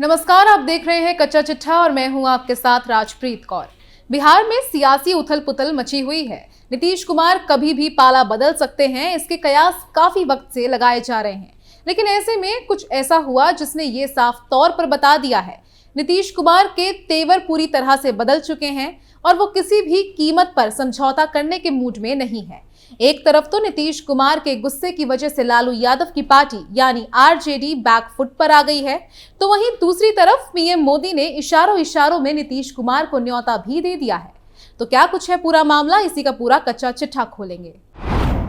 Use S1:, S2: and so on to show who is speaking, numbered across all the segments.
S1: नमस्कार, आप देख रहे हैं कच्चा चिट्ठा और मैं हूं आपके साथ राजप्रीत कौर। बिहार में सियासी उथल पुथल मची हुई है। नीतीश कुमार कभी भी पाला बदल सकते हैं, इसके कयास काफी वक्त से लगाए जा रहे हैं। लेकिन ऐसे में कुछ ऐसा हुआ जिसने ये साफ तौर पर बता दिया है, नीतीश कुमार के तेवर पूरी तरह से बदल चुके हैं और वो किसी भी कीमत पर समझौता करने के मूड में नहीं है। एक तरफ तो नीतीश कुमार के गुस्से की वजह से लालू यादव की पार्टी यानी आरजेडी बैकफुट पर आ गई है, तो वहीं दूसरी तरफ पीएम मोदी ने इशारों इशारों में नीतीश कुमार को न्योता भी दे दिया है। तो क्या कुछ है पूरा मामला, इसी का पूरा कच्चा चिट्ठा खोलेंगे।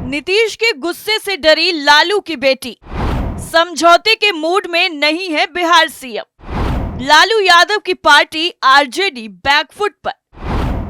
S2: नीतीश के गुस्से से डरी लालू की बेटी, समझौते के मूड में नहीं है बिहार सीएम। लालू यादव की पार्टी आरजेडी बैकफुट पर,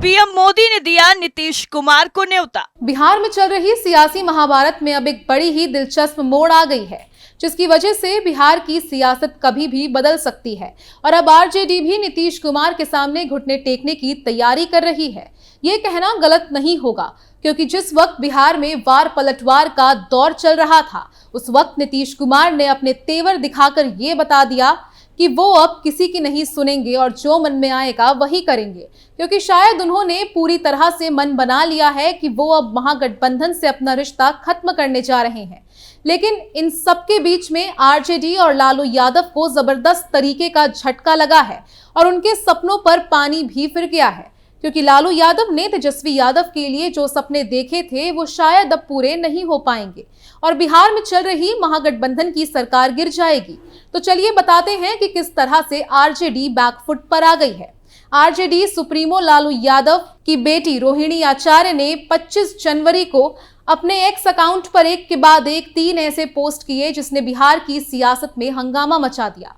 S2: पीएम मोदी ने दिया नीतीश कुमार को न्योता।
S1: बिहार में चल रही सियासी महाभारत में अब एक बड़ी ही दिलचस्प मोड़ आ गई है, जिसकी वजह से बिहार की सियासत कभी भी बदल सकती है और अब आरजेडी भी नीतीश कुमार के सामने घुटने टेकने की तैयारी कर रही है। ये कहना गलत नहीं होगा, क्योंकि जिस वक्त बिहार में वार पलटवार का दौर चल रहा था, उस वक्त नीतीश कुमार ने अपने तेवर दिखाकर ये बता दिया कि वो अब किसी की नहीं सुनेंगे और जो मन में आएगा वही करेंगे, क्योंकि शायद उन्होंने पूरी तरह से मन बना लिया है कि वो अब महागठबंधन से अपना रिश्ता खत्म करने जा रहे हैं। लेकिन इन सबके बीच में आरजेडी और लालू यादव को जबरदस्त तरीके का झटका लगा है और उनके सपनों पर पानी भी फिर गया है, क्योंकि लालू यादव ने तेजस्वी यादव के लिए जो सपने देखे थे वो शायद अब पूरे नहीं हो पाएंगे और बिहार में चल रही महागठबंधन की सरकार गिर जाएगी। तो चलिए बताते हैं कि किस तरह से आरजेडी बैकफुट पर आ गई है। आरजेडी सुप्रीमो लालू यादव की बेटी रोहिणी आचार्य ने 25 जनवरी को अपने एक्स अकाउंट पर एक के बाद एक 3 ऐसे पोस्ट किए जिसने बिहार की सियासत में हंगामा मचा दिया।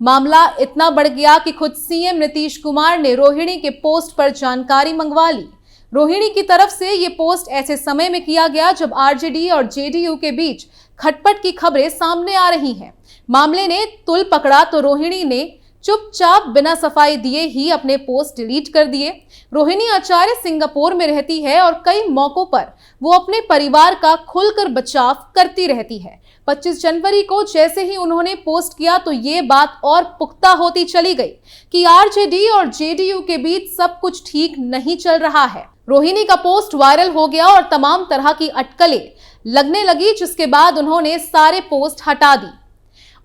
S1: मामला इतना बढ़ गया कि खुद सीएम नीतीश कुमार ने रोहिणी के पोस्ट पर जानकारी मंगवा ली। रोहिणी की तरफ से ये पोस्ट ऐसे समय में किया गया जब आरजेडी और जेडीयू के बीच खटपट की खबरें सामने आ रही हैं। मामले ने तुल पकड़ा तो रोहिणी ने चुपचाप बिना सफाई दिए ही अपने पोस्ट डिलीट कर दिए। रोहिणी आचार्य सिंगापुर में रहती है और कई मौकों पर वो अपने परिवार का खुलकर बचाव करती रहती है। 25 जनवरी को जैसे ही उन्होंने पोस्ट किया तो ये बात और पुख्ता होती चली गई कि आरजेडी और जेडीयू के बीच सब कुछ ठीक नहीं चल रहा है। रोहिणी का पोस्ट वायरल हो गया और तमाम तरह की अटकलें लगने लगी, जिसके बाद उन्होंने सारे पोस्ट हटा दी।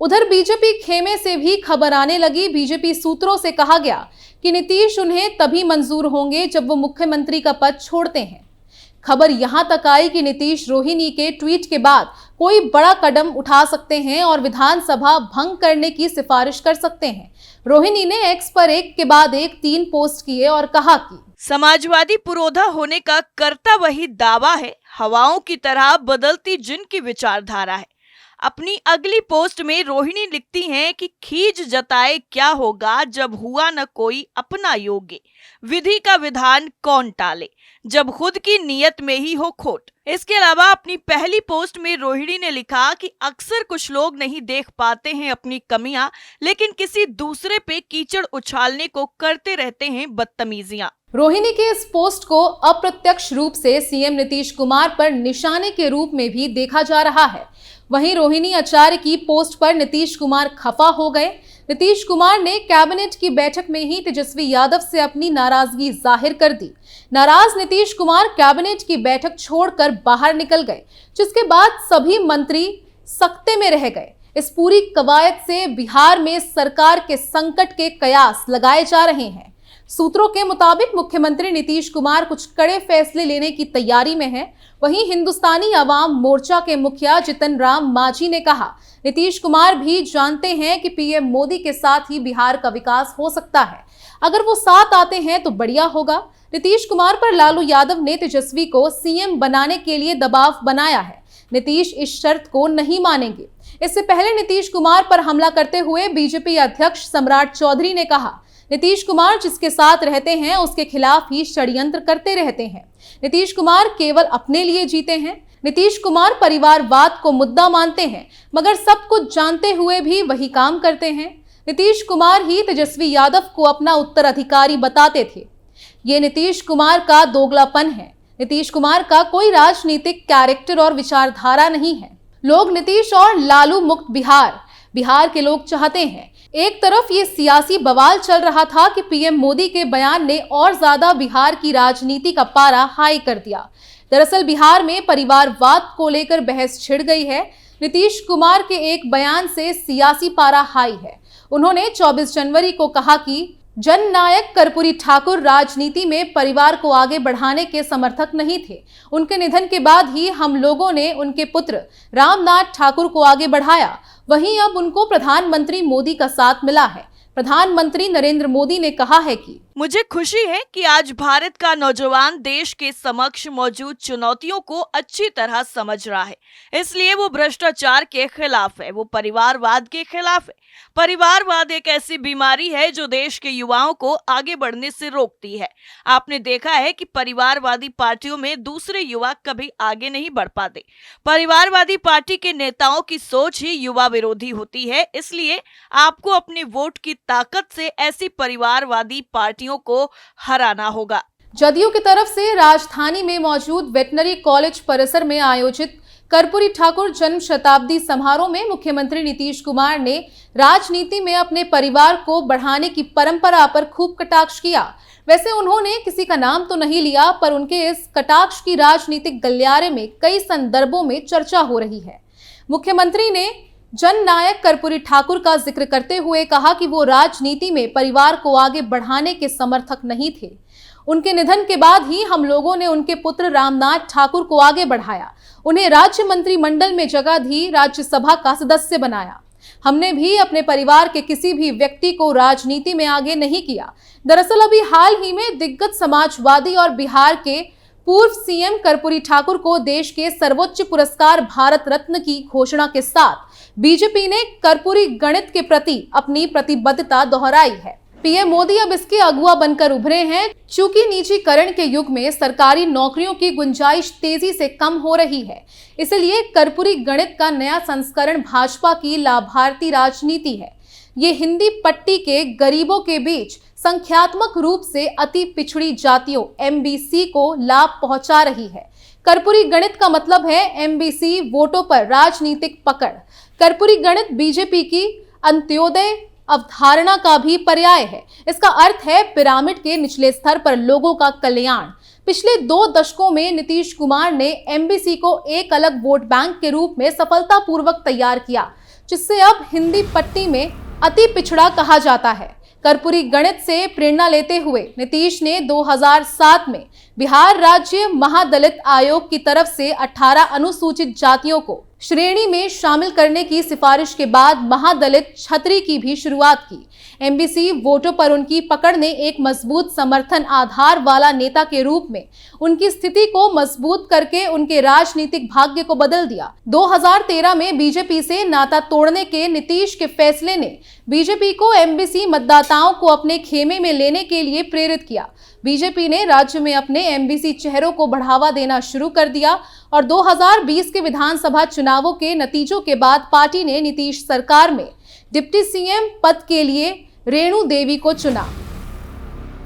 S1: उधर बीजेपी खेमे से भी खबर आने लगी। बीजेपी सूत्रों से कहा गया कि नीतीश उन्हें तभी मंजूर होंगे जब वो मुख्यमंत्री का पद छोड़ते हैं। खबर यहां तक आई कि नीतीश रोहिणी के ट्वीट के बाद कोई बड़ा कदम उठा सकते हैं और विधानसभा भंग करने की सिफारिश कर सकते हैं। रोहिणी ने एक्स पर एक के बाद एक 3 पोस्ट किए और कहा कि
S2: समाजवादी पुरोधा होने का करता वही दावा है, हवाओं की तरह बदलती जिनकी विचारधारा है। अपनी अगली पोस्ट में रोहिणी लिखती हैं कि खींच जताए क्या होगा जब हुआ न कोई अपना योग्य, विधि का विधान कौन टाले, जब खुद की नियत में ही हो खोट। इसके अलावा अपनी पहली पोस्ट में रोहिणी ने लिखा कि अक्सर कुछ लोग नहीं देख पाते हैं अपनी कमियां, लेकिन किसी दूसरे पे कीचड़ उछालने को करते रहते हैं बदतमीजियां।
S1: रोहिणी के इस पोस्ट को अप्रत्यक्ष रूप से सीएम नीतीश कुमार पर निशाने के रूप में भी देखा जा रहा है। वहीं रोहिणी आचार्य की पोस्ट पर नीतीश कुमार खफा हो गए। नीतीश कुमार ने कैबिनेट की बैठक में ही तेजस्वी यादव से अपनी नाराजगी जाहिर कर दी। नाराज नीतीश कुमार कैबिनेट की बैठक छोड़कर बाहर निकल गए, जिसके बाद सभी मंत्री सख्ते में रह गए। इस पूरी कवायद से बिहार में सरकार के संकट के कयास लगाए जा रहे हैं। सूत्रों के मुताबिक मुख्यमंत्री नीतीश कुमार कुछ कड़े फैसले लेने की तैयारी में हैं। वहीं हिंदुस्तानी आवाम मोर्चा के मुखिया जितन राम मांझी ने कहा, नीतीश कुमार भी जानते हैं कि पीएम मोदी के साथ ही बिहार का विकास हो सकता है। अगर वो साथ आते हैं तो बढ़िया होगा। नीतीश कुमार पर लालू यादव ने तेजस्वी को सीएम बनाने के लिए दबाव बनाया है। नीतीश इस शर्त को नहीं मानेंगे। इससे पहले नीतीश कुमार पर हमला करते हुए बीजेपी अध्यक्ष सम्राट चौधरी ने कहा, नीतीश कुमार जिसके साथ रहते हैं उसके खिलाफ ही षड्यंत्र करते रहते हैं। नीतीश कुमार केवल अपने लिए जीते हैं। नीतीश कुमार परिवारवाद को मुद्दा मानते हैं, मगर सब कुछ जानते हुए भी वही काम करते हैं। नीतीश कुमार ही तेजस्वी यादव को अपना उत्तराधिकारी बताते थे। ये नीतीश कुमार का दोगलापन है। नीतीश कुमार का कोई राजनीतिक कैरेक्टर और विचारधारा नहीं है। लोग नीतीश और लालू मुक्त बिहार के लोग चाहते हैं। एक तरफ ये सियासी बवाल चल रहा था कि पीएम मोदी के बयान ने और ज्यादा बिहार की राजनीति का पारा हाई कर दिया। दरअसल बिहार में परिवारवाद को लेकर बहस छिड़ गई है। नीतीश कुमार के एक बयान से सियासी पारा हाई है। उन्होंने 24 जनवरी को कहा कि जननायक कर्पूरी ठाकुर राजनीति में परिवार को आगे बढ़ाने के समर्थक नहीं थे। उनके निधन के बाद ही हम लोगों ने उनके पुत्र रामनाथ ठाकुर को आगे बढ़ाया। वहीं अब उनको प्रधानमंत्री मोदी का साथ मिला है। प्रधानमंत्री नरेंद्र मोदी ने कहा है कि
S2: मुझे खुशी है कि आज भारत का नौजवान देश के समक्ष मौजूद चुनौतियों को अच्छी तरह समझ रहा है। इसलिए वो भ्रष्टाचार के खिलाफ है, वो परिवारवाद के खिलाफ है। परिवारवाद एक ऐसी बीमारी है जो देश के युवाओं को आगे बढ़ने से रोकती है। आपने देखा है कि परिवारवादी पार्टियों में दूसरे युवा कभी आगे नहीं बढ़ पाते। परिवारवादी पार्टी के नेताओं की सोच ही युवा विरोधी होती है। इसलिए आपको अपने वोट की ताकत से ऐसी परिवारवादी पार्टियों को हराना होगा।
S1: जदयू की तरफ से राजधानी में मौजूद वेटनरी कॉलेज परिसर में आयोजित कर्पूरी ठाकुर जन्म शताब्दी समारोह में मुख्यमंत्री नीतीश कुमार ने राजनीति में अपने परिवार को बढ़ाने की परंपरा पर खूब कटाक्ष किया। वैसे उन्होंने किसी का नाम तो नहीं लिया, पर उनके इस कटाक्ष की राजनीतिक गलियारे में कई संदर्भों में चर्चा हो रही है। मुख्यमंत्री ने जननायक कर्पूरी ठाकुर का जिक्र करते हुए कहा कि वो राजनीति में परिवार को आगे बढ़ाने के समर्थक नहीं थे। उनके निधन के बाद ही हम लोगों ने उनके पुत्र रामनाथ ठाकुर को आगे बढ़ाया, उन्हें राज्य मंत्रिमंडल में जगह दी, राज्यसभा का सदस्य बनाया। हमने भी अपने परिवार के किसी भी व्यक्ति को राजनीति में आगे नहीं किया। दरअसल अभी हाल ही में दिग्गज समाजवादी और बिहार के पूर्व सीएम कर्पूरी ठाकुर को देश के सर्वोच्च पुरस्कार भारत रत्न की घोषणा के साथ बीजेपी ने कर्पूरी गणित के प्रति अपनी प्रतिबद्धता दोहराई है। पीएम मोदी अब इसके अगुवा बनकर उभरे हैं। चूंकि निजीकरण के युग में सरकारी नौकरियों की गुंजाइश तेजी से कम हो रही है, इसलिए कर्पूरी गणित का नया संस्करण भाजपा की लाभार्थी राजनीति है। ये हिंदी पट्टी के गरीबों के बीच संख्यात्मक रूप से अति पिछड़ी जातियों एमबीसी को लाभ पहुंचा रही है। कर्पूरी गणित का मतलब है एमबीसी वोटों पर राजनीतिक पकड़। कर्पूरी गणित बीजेपी की अंत्योदय अवधारणा का भी पर्याय है। इसका अर्थ है पिरामिड के निचले स्तर पर लोगों का कल्याण। पिछले 2 दशकों में नीतीश कुमार ने एमबीसी को एक अलग वोट बैंक के रूप में सफलतापूर्वक तैयार किया, जिससे अब हिंदी पट्टी में अति पिछड़ा कहा जाता है। कर्पूरी गणित से प्रेरणा लेते हुए नीतीश ने 2007 में बिहार राज्य महादलित आयोग की तरफ से 18 अनुसूचित जातियों को श्रेणी में शामिल करने की सिफारिश के बाद महादलित छतरी की भी शुरुआत की। एमबीसी वोटों पर उनकी पकड़ ने एक मजबूत समर्थन आधार वाला नेता के रूप में उनकी स्थिति को मजबूत करके उनके राजनीतिक भाग्य को बदल दिया। 2013 में बीजेपी से नाता तोड़ने के नीतीश के फैसले ने बीजेपी को एमबीसी मतदाताओं को अपने खेमे में लेने के लिए प्रेरित किया। बीजेपी ने राज्य में अपने एमबीसी चेहरों को बढ़ावा देना शुरू कर दिया और 2020 के विधानसभा चुनावों के नतीजों के बाद पार्टी ने नीतीश सरकार में डिप्टी सीएम पद के लिए रेणु देवी को चुना।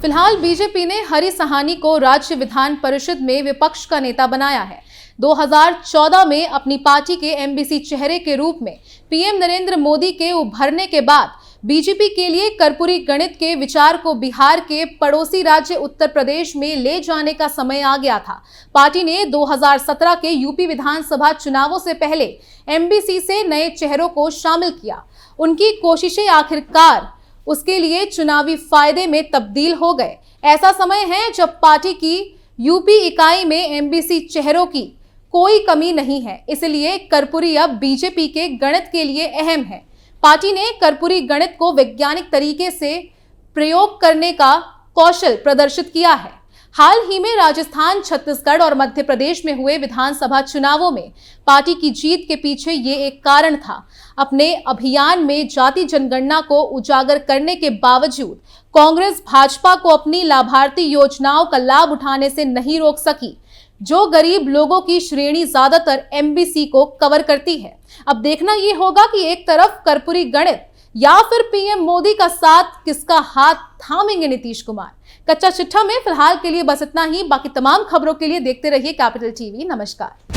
S1: फिलहाल बीजेपी ने हरी सहानी को राज्य विधान परिषद में विपक्ष का नेता बनाया है। 2014 में अपनी पार्टी के एमबीसी चेहरे के रूप में पीएम नरेंद्र मोदी के उभरने के बाद बीजेपी के लिए कर्पूरी गणित के विचार को बिहार के पड़ोसी राज्य उत्तर प्रदेश में ले जाने का समय आ गया था। पार्टी ने 2017 के यूपी विधानसभा चुनावों से पहले एमबीसी से नए चेहरों को शामिल किया। उनकी कोशिशें आखिरकार उसके लिए चुनावी फायदे में तब्दील हो गए। ऐसा समय है जब पार्टी की यूपी इकाई में एमबीसी चेहरों की कोई कमी नहीं है, इसलिए कर्पूरी अब बीजेपी के गणित के लिए अहम है। पार्टी ने कर्पूरी गणित को वैज्ञानिक तरीके से प्रयोग करने का कौशल प्रदर्शित किया है। हाल ही में राजस्थान, छत्तीसगढ़ और मध्य प्रदेश में हुए विधानसभा चुनावों में पार्टी की जीत के पीछे ये एक कारण था। अपने अभियान में जाति जनगणना को उजागर करने के बावजूद कांग्रेस भाजपा को अपनी लाभार्थी योजनाओं का लाभ उठाने से नहीं रोक सकी, जो गरीब लोगों की श्रेणी ज्यादातर एमबीसी को कवर करती है। अब देखना ये होगा कि एक तरफ कर्पूरी गणित या फिर पीएम मोदी का साथ किसका हाथ थामेंगे नीतीश कुमार। कच्चा चिट्ठा में फिलहाल के लिए बस इतना ही। बाकी तमाम खबरों के लिए देखते रहिए कैपिटल टीवी। नमस्कार।